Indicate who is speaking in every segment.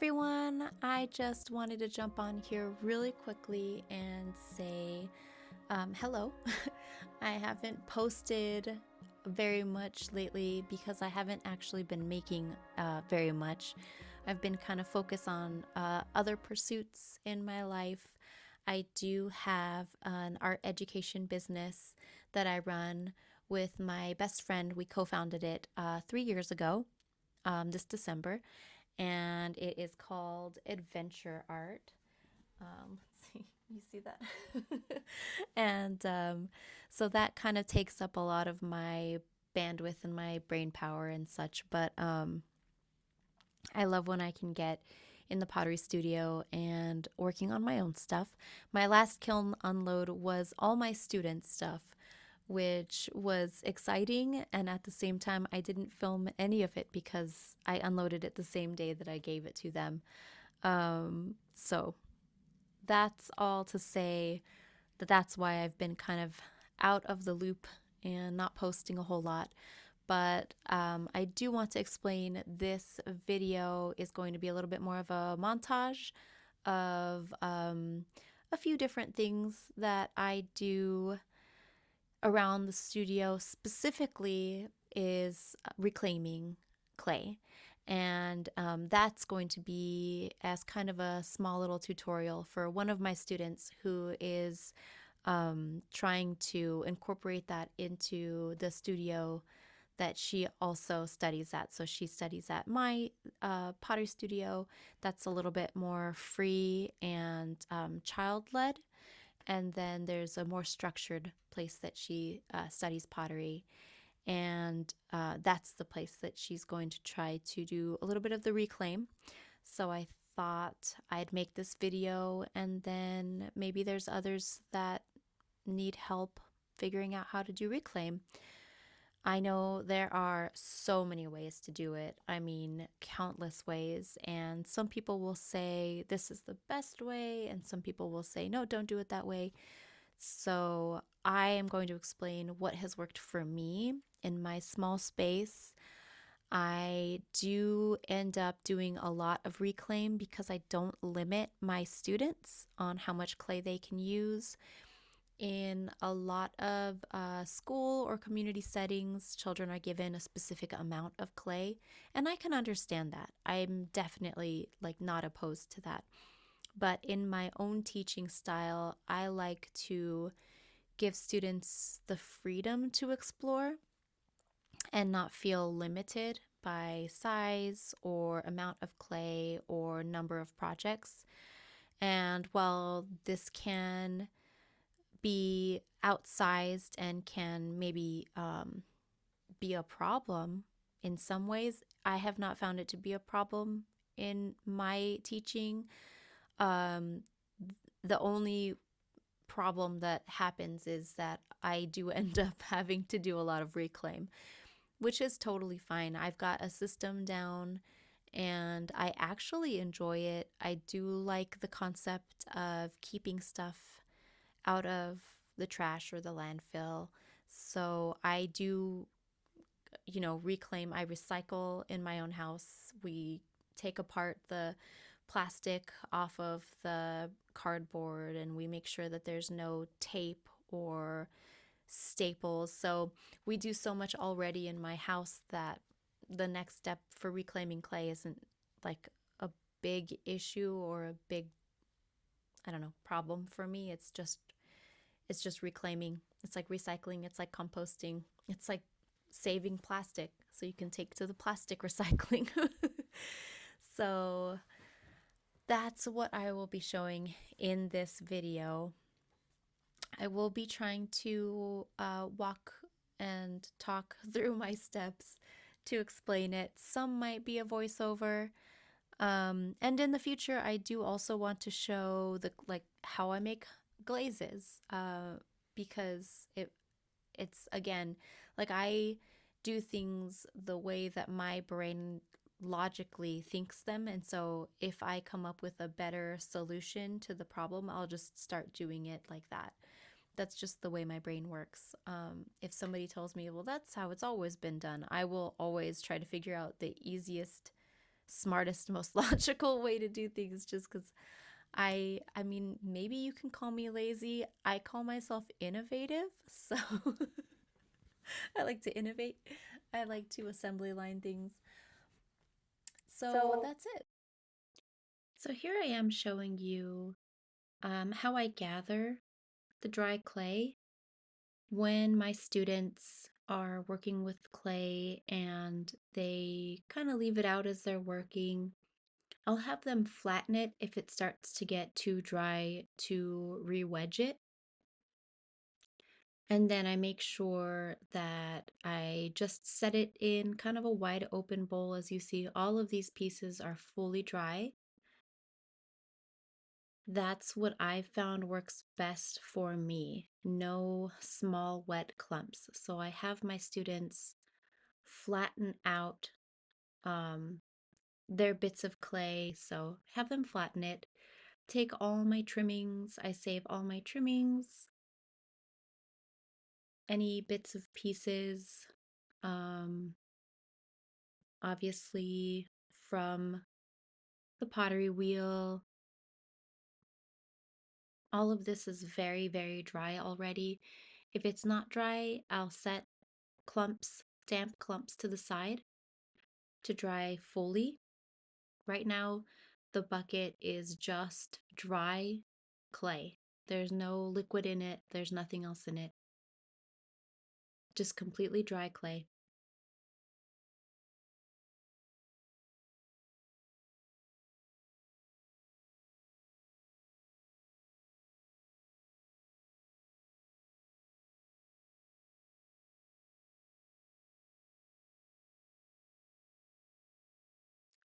Speaker 1: everyone. I just wanted to jump on here really quickly and say hello. I haven't posted very much lately because I haven't actually been making very much. I've been kind of focused on other pursuits in my life. I do have an art education business that I run with my best friend. We co-founded it 3 years ago, this December, and it is called AdventureArt. Let's see, you see that? And so that kind of takes up a lot of my bandwidth and my brain power and such. But I love when I can get in the pottery studio and working on my own stuff. My last kiln unload was all my students' stuff, which was exciting. And at the same time, I didn't film any of it because I unloaded it the same day that I gave it to them. So that's all to say that's why I've been kind of out of the loop and not posting a whole lot. But I do want to explain this video is going to be a little bit more of a montage of a few different things that I do around the studio. Specifically is reclaiming clay. And that's going to be as kind of a small little tutorial for one of my students who is trying to incorporate that into the studio that she also studies at. So she studies at my pottery studio that's a little bit more free and child-led. And then there's a more structured place that she studies pottery. And that's the place that she's going to try to do a little bit of the reclaim. So I thought I'd make this video, and then maybe there's others that need help figuring out how to do reclaim. I know there are so many ways to do it. I mean, countless ways. And some people will say this is the best way, and some people will say, no, don't do it that way. So I am going to explain what has worked for me in my small space. I do end up doing a lot of reclaim because I don't limit my students on how much clay they can use. In a lot of school or community settings, children are given a specific amount of clay, and I can understand that. I'm definitely not opposed to that. But in my own teaching style, I like to give students the freedom to explore and not feel limited by size or amount of clay or number of projects. And while this can be outsized and can maybe be a problem in some ways, I have not found it to be a problem in my teaching. The only problem that happens is that I do end up having to do a lot of reclaim, which is totally fine. I've got a system down and I actually enjoy it. I do like the concept of keeping stuff out of the trash or the landfill. So I do, reclaim. I recycle in my own house. We take apart the plastic off of the cardboard and we make sure that there's no tape or staples. So we do so much already in my house that the next step for reclaiming clay isn't like a big issue or a big, problem for me. It's just reclaiming. It's like recycling. It's like composting. It's like saving plastic so you can take to the plastic recycling. So that's what I will be showing in this video. I will be trying to walk and talk through my steps to explain it. Some might be a voiceover. And in the future, I do also want to show how I make glazes, because it's again, I do things the way that my brain logically thinks them. And so if I come up with a better solution to the problem, I'll just start doing it like that. That's just the way my brain works. If somebody tells me, well, that's how it's always been done, I will always try to figure out the easiest smartest, most logical way to do things just because I mean, maybe you can call me lazy. I call myself innovative. So I like to innovate. I like to assembly line things. So that's it. So here I am showing you how I gather the dry clay when my students are working with clay and they kind of leave it out as they're working. I'll have them flatten it if it starts to get too dry to re-wedge it. And then I make sure that I just set it in kind of a wide open bowl. As you see, all of these pieces are fully dry. That's what I found works best for me. No small wet clumps. So I have my students flatten out their bits of clay. So have them flatten it. Take all my trimmings. I save all my trimmings, any bits of pieces, obviously from the pottery wheel. All of this is very, very dry already. If it's not dry, I'll set clumps, damp clumps to the side to dry fully. Right now, the bucket is just dry clay. There's no liquid in it, there's nothing else in it. Just completely dry clay.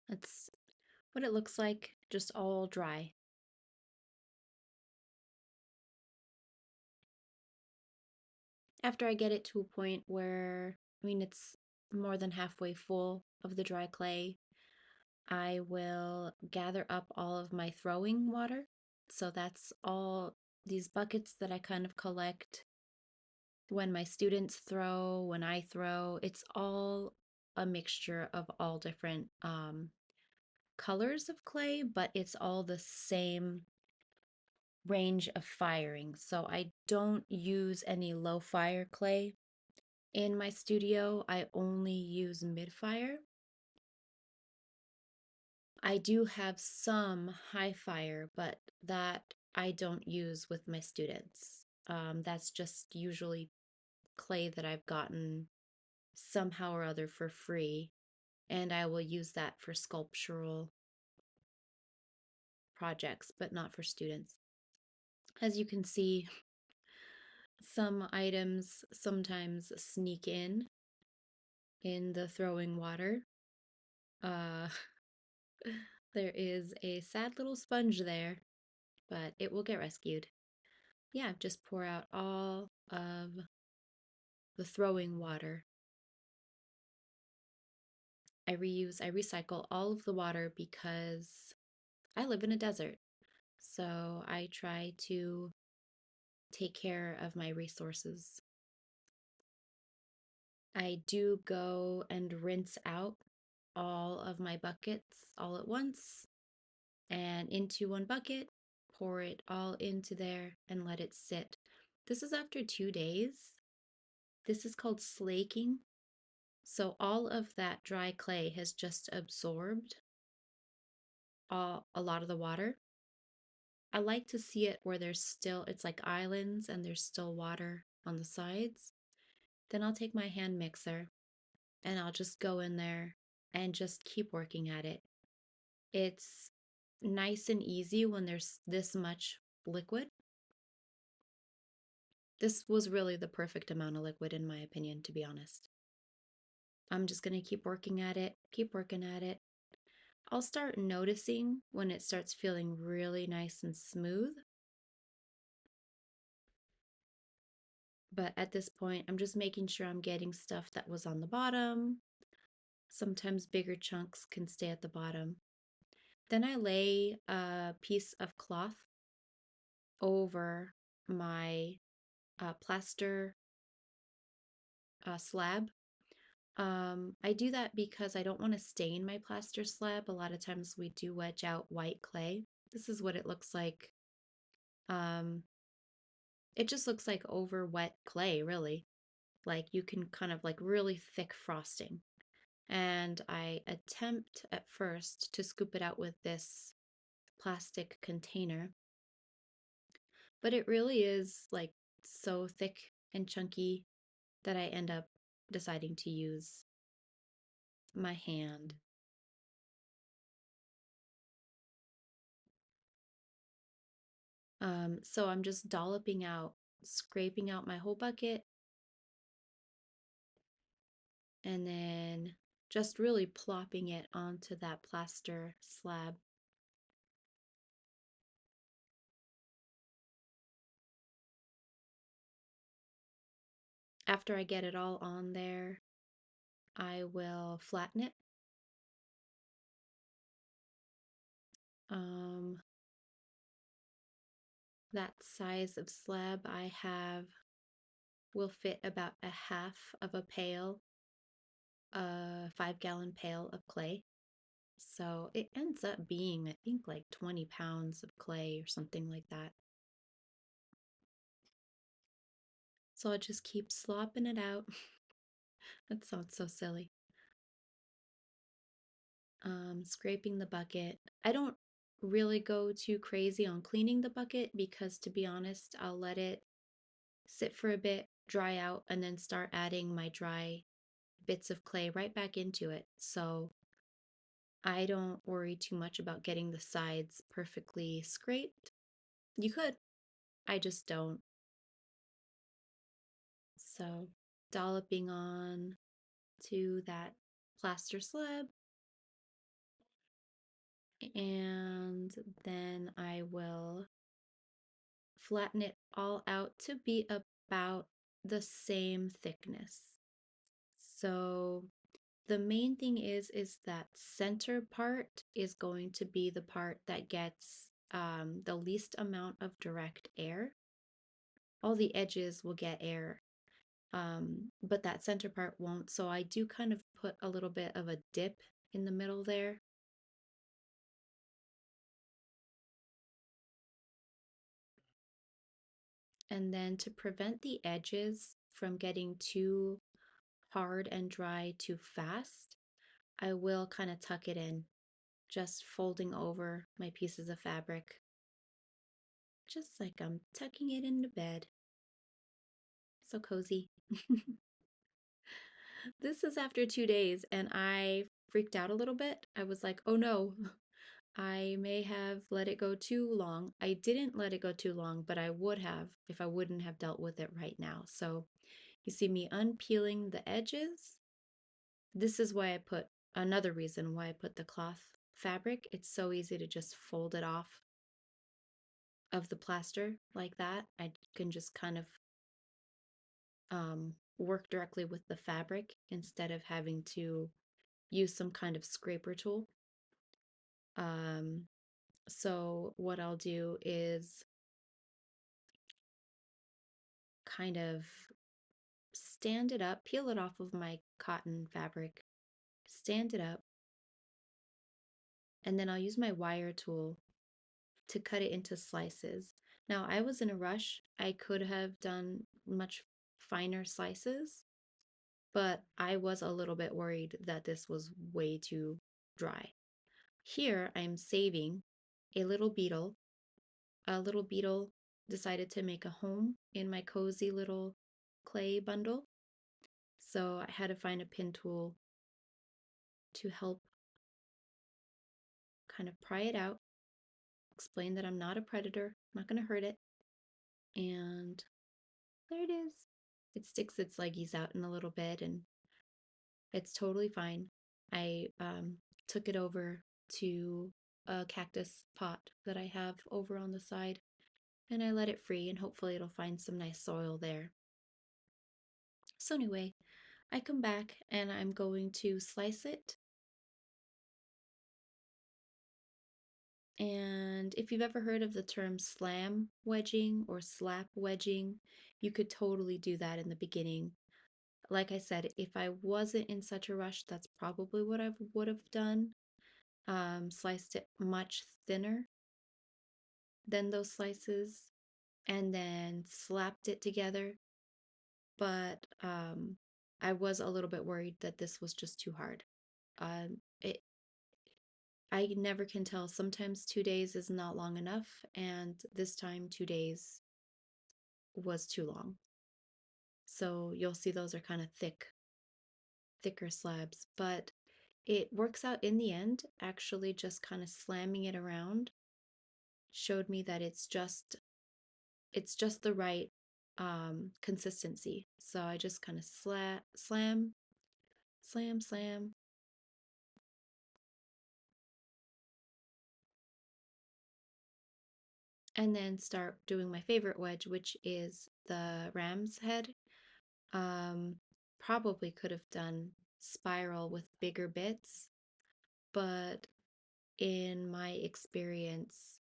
Speaker 1: That's what it looks like, just all dry. After I get it to a point where, I mean, it's more than halfway full of the dry clay, I will gather up all of my throwing water. So that's all these buckets that I kind of collect when my students throw, when I throw. It's all a mixture of all different colors of clay, but it's all the same range of firing. So I don't use any low fire clay in my studio. I only use mid fire. I do have some high fire, but that I don't use with my students. That's just usually clay that I've gotten somehow or other for free, and I will use that for sculptural projects, but not for students. As you can see, some items sometimes sneak in the throwing water. Uh, there is a sad little sponge there, but it will get rescued. Yeah, just pour out all of the throwing water. I recycle all of the water because I live in a desert. So I try to take care of my resources. I do go and rinse out all of my buckets all at once and into one bucket, pour it all into there and let it sit. This is after 2 days. This is called slaking. So all of that dry clay has just absorbed a lot of the water. I like to see it where it's like islands and there's still water on the sides. Then I'll take my hand mixer and I'll just go in there and just keep working at it. It's nice and easy when there's this much liquid. This was really the perfect amount of liquid in my opinion, to be honest. I'm just going to keep working at it, keep working at it. I'll start noticing when it starts feeling really nice and smooth. But at this point, I'm just making sure I'm getting stuff that was on the bottom. Sometimes bigger chunks can stay at the bottom. Then I lay a piece of cloth over my plaster slab. I do that because I don't want to stain my plaster slab. A lot of times we do wedge out white clay. This is what it looks like. Um, it just looks like over wet clay, really. Like you can kind of like really thick frosting. And I attempt at first to scoop it out with this plastic container, but it really is like so thick and chunky that I end up deciding to use my hand. So I'm just dolloping out, scraping out my whole bucket, and then just really plopping it onto that plaster slab. After I get it all on there, I will flatten it. Um, that size of slab I have will fit about a half of a pail, a 5-gallon pail of clay. So it ends up being, I think, like 20 pounds of clay or something like that. So I'll just keep slopping it out. That sounds so silly. Scraping the bucket. I don't really go too crazy on cleaning the bucket because, to be honest, I'll let it sit for a bit, dry out, and then start adding my dry bits of clay right back into it. So I don't worry too much about getting the sides perfectly scraped. You could, I just don't. So dolloping on to that plaster slab, and then I will flatten it all out to be about the same thickness. So the main thing is that center part is going to be the part that gets the least amount of direct air. All the edges will get air, but that center part won't. So I do kind of put a little bit of a dip in the middle there. And then to prevent the edges from getting too hard and dry too fast, I will kind of tuck it in, just folding over my pieces of fabric, just like I'm tucking it into bed. So cozy. This is after 2 days, and I freaked out a little bit. I was like, oh no, I may have let it go too long. I didn't let it go too long, but I would have if I wouldn't have dealt with it right now. So you see me unpeeling the edges. This is why I put another reason why I put the cloth fabric. It's so easy to just fold it off of the plaster like that. I can just kind of work directly with the fabric instead of having to use some kind of scraper tool. So what I'll do is kind of stand it up, peel it off of my cotton fabric, stand it up, and then I'll use my wire tool to cut it into slices. Now, I was in a rush. I could have done much finer slices, but I was a little bit worried that this was way too dry. Here, I'm saving a little beetle. A little beetle decided to make a home in my cozy little clay bundle. So I had to find a pin tool to help kind of pry it out, explain that I'm not a predator, I'm not going to hurt it. And there it is. It sticks its leggies out in a little bit and it's totally fine. I took it over to a cactus pot that I have over on the side and I let it free and hopefully it'll find some nice soil there. So anyway, I come back and I'm going to slice it. And if you've ever heard of the term slam wedging or slap wedging, you could totally do that in the beginning Like I said, if I wasn't in such a rush, that's probably what I would have done. Sliced it much thinner than those slices and then slapped it together. But I was a little bit worried that this was just too hard. It I never can tell. Sometimes 2 days is not long enough, and this time 2 days was too long. So you'll see those are kind of thicker slabs, but it works out in the end. Actually, just kind of slamming it around showed me that it's just the right consistency. So I just kind of slam, slam, slam, and then start doing my favorite wedge, which is the ram's head. Um, Probably could have done spiral with bigger bits, but in my experience,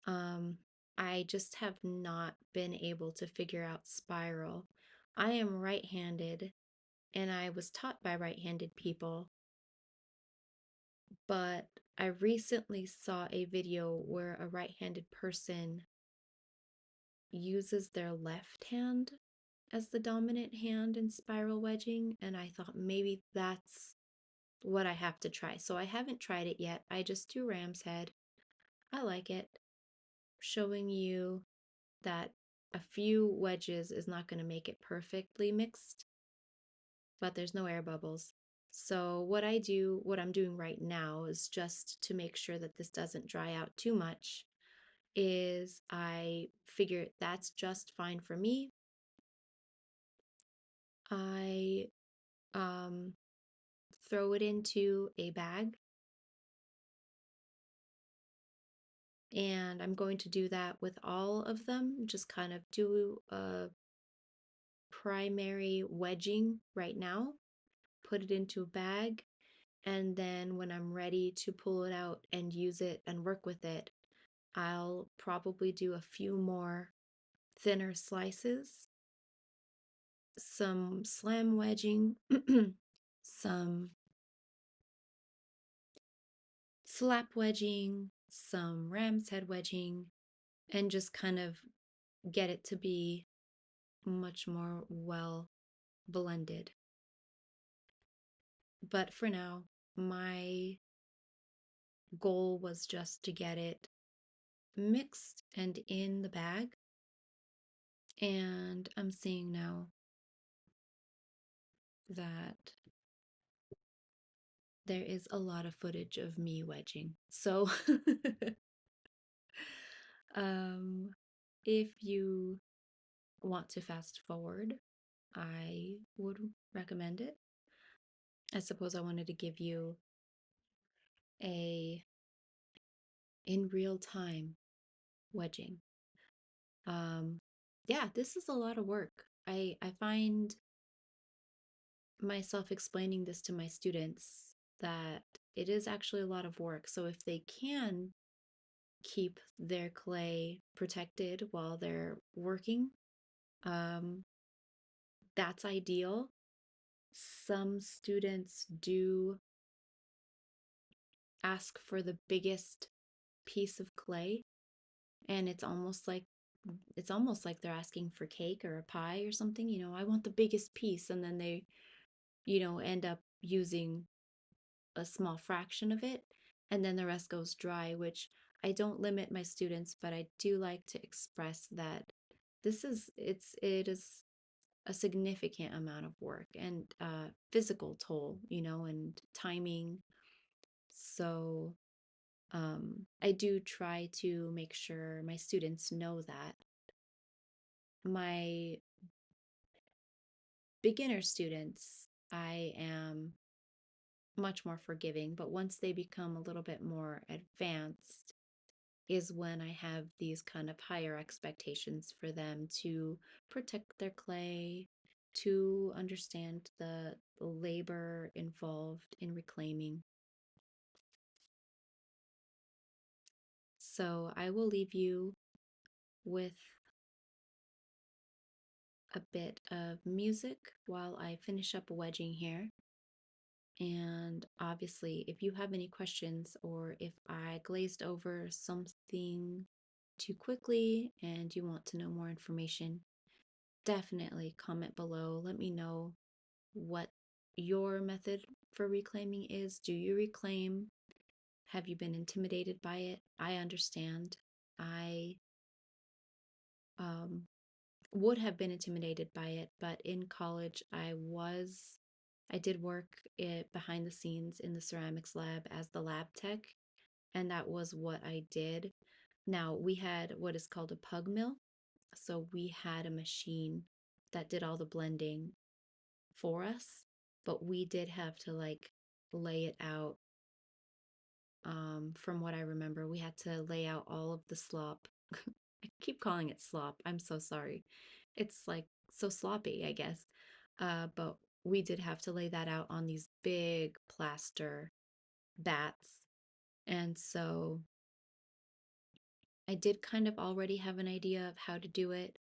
Speaker 1: um, I just have not been able to figure out spiral. I am right-handed and I was taught by right-handed people, but I recently saw a video where a right-handed person uses their left hand as the dominant hand in spiral wedging, and I thought maybe that's what I have to try. So I haven't tried it yet. I just do ram's head. I like it. Showing you that a few wedges is not going to make it perfectly mixed, but there's no air bubbles. So what I'm doing right now is just to make sure that this doesn't dry out too much, is I figure that's just fine for me. I um, throw it into a bag, and I'm going to do that with all of them. Just kind of do a primary wedging right now, put it into a bag, and then when I'm ready to pull it out and use it and work with it, I'll probably do a few more thinner slices, some slam wedging, some slap wedging, some ram's head wedging, and just kind of get it to be much more well blended. But for now, my goal was just to get it mixed and in the bag. And I'm seeing now that there is a lot of footage of me wedging. So um, if you want to fast forward, I would recommend it. I suppose I wanted to give you a in real time wedging. Um, yeah, this is a lot of work. I find myself explaining this to my students that it is actually a lot of work. So if they can keep their clay protected while they're working, um, that's ideal. Some students do ask for the biggest piece of clay, and it's almost like they're asking for cake or a pie or something. I want the biggest piece, and then they end up using a small fraction of it, and then the rest goes dry, which I don't limit my students, but I do like to express that it is a significant amount of work and physical toll, and timing. So I do try to make sure my students know that. My beginner students, I am much more forgiving, but once they become a little bit more advanced is when I have these kind of higher expectations for them to protect their clay, to understand the labor involved in reclaiming. So I will leave you with a bit of music while I finish up wedging here. And obviously, if you have any questions or if I glazed over something too quickly and you want to know more information, definitely comment below. Let me know what your method for reclaiming is. Do you reclaim? Have you been intimidated by it? I understand. I um, would have been intimidated by it, but in college, I did work behind the scenes in the ceramics lab as the lab tech, and that was what I did. Now, we had what is called a pug mill. So we had a machine that did all the blending for us, but we did have to like lay it out. From what I remember, we had to lay out all of the slop. I keep calling it slop. I'm so sorry. It's like so sloppy, I guess. But we did have to lay that out on these big plaster bats. And so I did kind of already have an idea of how to do it.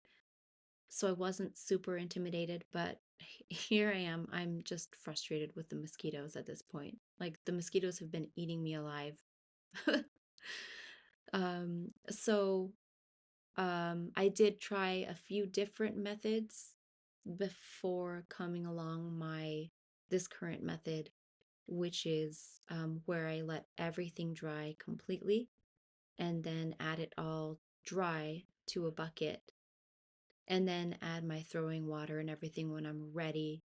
Speaker 1: So I wasn't super intimidated, but here I am. I'm just frustrated with the mosquitoes at this point. Like the mosquitoes have been eating me alive. So I did try a few different methods before coming along this current method, which is where I let everything dry completely and then add it all dry to a bucket and then add my throwing water and everything when I'm ready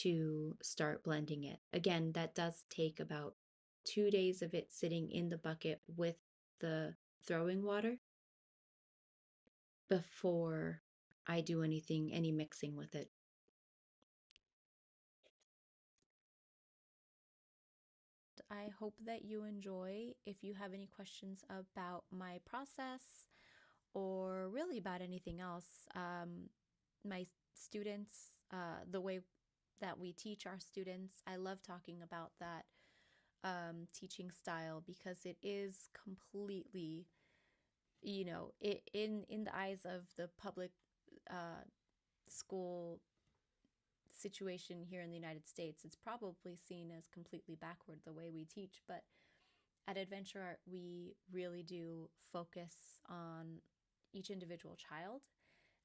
Speaker 1: to start blending it. Again, that does take about 2 days of it sitting in the bucket with the throwing water before I do any mixing with it. I hope that you enjoy. If you have any questions about my process or really about anything else, my students, the way that we teach our students, I love talking about that teaching style because it is completely, in the eyes of the public uh, school situation here in the United States, it's probably seen as completely backward the way we teach. But at AdventureArt, we really do focus on each individual child.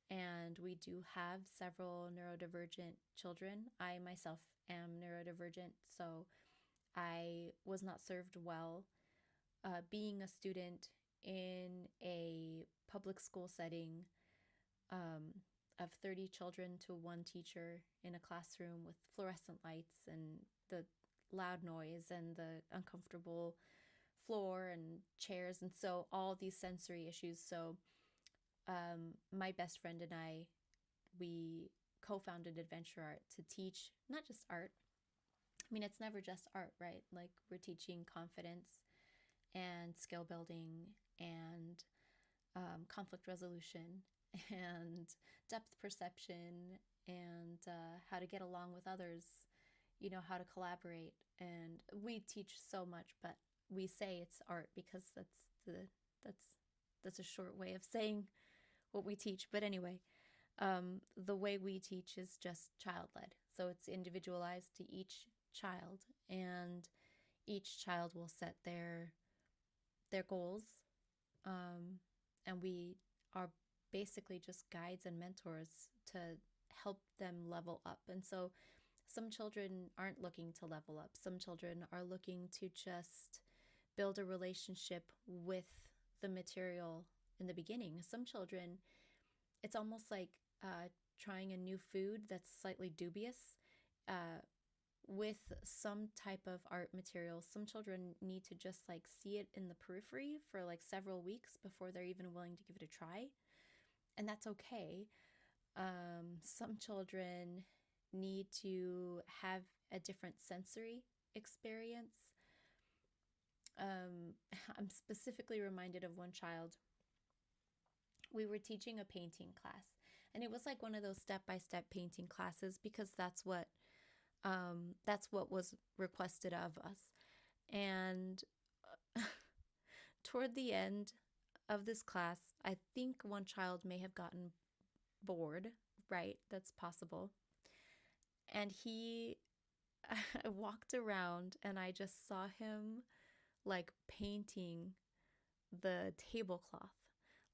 Speaker 1: And we do have several neurodivergent children. I myself am neurodivergent, so I was not served well being a student in a public school setting um, of 30 children to one teacher in a classroom with fluorescent lights and the loud noise and the uncomfortable floor and chairs, and so all these sensory issues. So my best friend and we co-founded AdventureArt to teach not just art. I mean, it's never just art, right? Like we're teaching confidence and skill building and conflict resolution and depth perception and how to get along with others, how to collaborate. And we teach so much, but we say it's art because that's that's a short way of saying what we teach. But anyway, the way we teach is just child-led. So it's individualized to each child, and each child will set their goals, um, and we are basically just guides and mentors to help them level up. And so some children aren't looking to level up. Some children are looking to just build a relationship with the material in the beginning. Some children, it's almost like trying a new food that's slightly dubious. With some type of art material, some children need to just like see it in the periphery for like several weeks before they're even willing to give it a try. And that's okay. Some children need to have a different sensory experience. I'm specifically reminded of one child. We were teaching a painting class, and it was like one of those step-by-step painting classes because that's what was requested of us. And toward the end of this class, I think one child may have gotten board, right? That's possible. And I walked around and I just saw him like painting the tablecloth.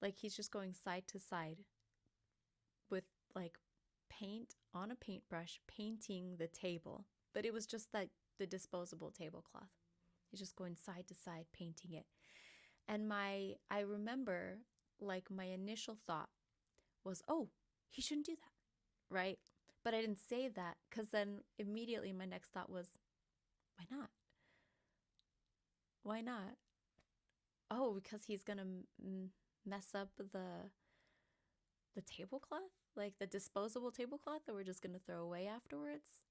Speaker 1: Like he's just going side to side with like paint on a paintbrush, painting the table. But it was just like the disposable tablecloth. He's just going side to side, painting it. And I remember like my initial thought was, oh, he shouldn't do that, right? But I didn't say that because then immediately my next thought was, why not? Why not? Oh, because he's gonna mess up the tablecloth, like the disposable tablecloth that we're just gonna throw away afterwards.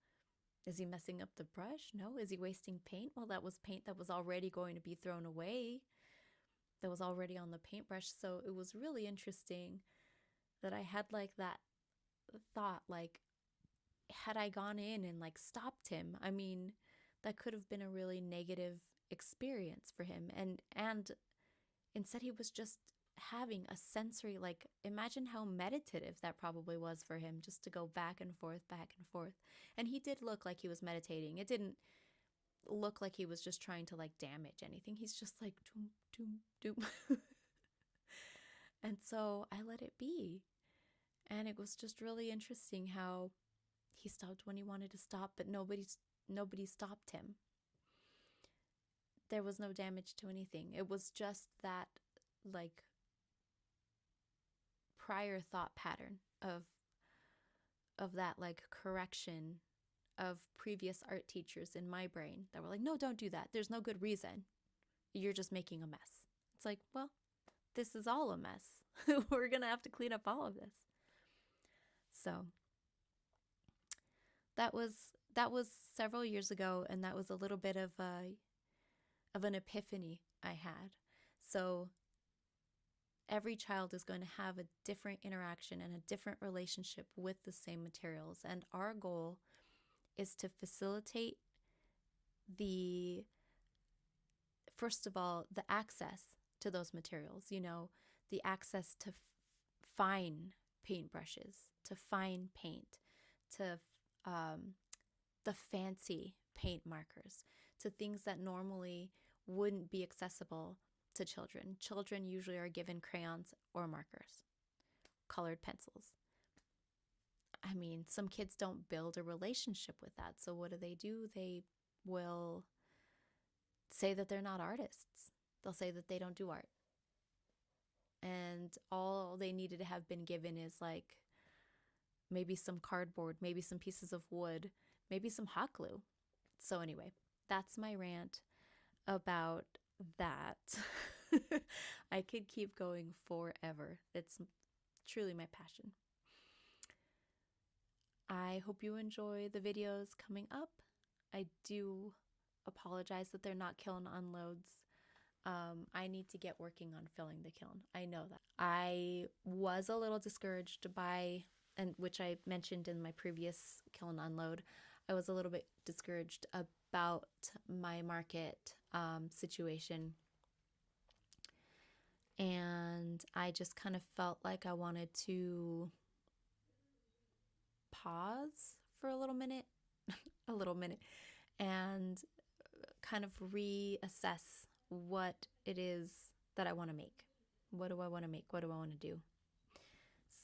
Speaker 1: Is he messing up the brush? No. Is he wasting paint? Well, that was paint that was already going to be thrown away, that was already on the paintbrush. So it was really interesting that I had like that thought, like, had I gone in and like stopped him, I mean, that could have been a really negative experience for him. And instead he was just having a sensory, like, imagine how meditative that probably was for him, just to go back and forth, back and forth. And he did look like he was meditating. It didn't look like he was just trying to like damage anything. He's just like doom, doom, doom. And so I let it be. And it was just really interesting how he stopped when he wanted to stop, but nobody stopped him. There was no damage to anything. It was just that like prior thought pattern of that like correction of previous art teachers in my brain that were like, no, don't do that. There's no good reason. You're just making a mess. It's like, well, this is all a mess. We're going to have to clean up all of this. So that was several years ago, and that was a little bit of an epiphany I had. So every child is going to have a different interaction and a different relationship with the same materials, and our goal is to facilitate first of all, the access to those materials, the access to fine paintbrushes, to fine paint, to the fancy paint markers, to things that normally wouldn't be accessible to children. Children usually are given crayons or markers, colored pencils. I mean, some kids don't build a relationship with that. So what do? They will say that they're not artists. They'll say that they don't do art. And all they needed to have been given is like maybe some cardboard, maybe some pieces of wood, maybe some hot glue. So anyway, that's my rant about that. I could keep going forever. It's truly my passion. I hope you enjoy the videos coming up. I do apologize that they're not kiln unloads. I need to get working on filling the kiln. I know that. I was a little discouraged by, and which I mentioned in my previous kiln unload, I was a little bit discouraged about my market situation. And I just kind of felt like I wanted to pause for a little minute, and kind of reassess what it is that I want to make. What do I want to make? What do I want to do?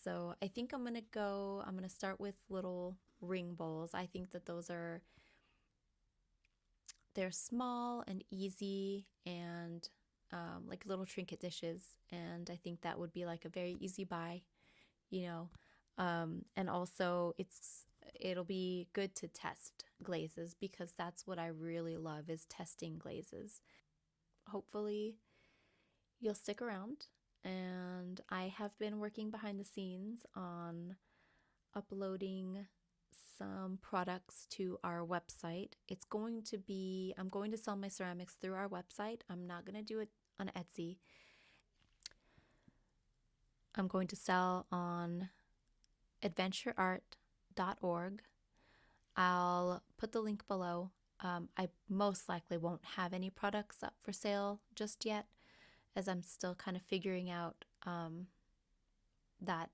Speaker 1: So I think I'm going to start with little ring bowls. I think that they're small and easy and like little trinket dishes. And I think that would be like a very easy buy, and also it'll be good to test glazes, because that's what I really love, is testing glazes. Hopefully you'll stick around, and I have been working behind the scenes on uploading some products to our website. I'm going to sell my ceramics through our website. I'm not going to do it on Etsy. I'm going to sell on AdventureArt.org. I'll put the link below. I most likely won't have any products up for sale just yet, as I'm still kind of figuring out that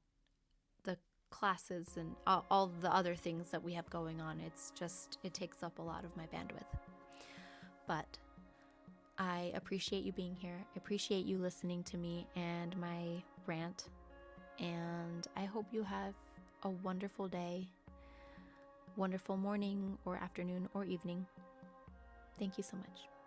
Speaker 1: classes and all the other things that we have going on. It takes up a lot of my bandwidth. But I appreciate you being here. I appreciate you listening to me and my rant. And I hope you have a wonderful day, wonderful morning or afternoon or evening. Thank you so much.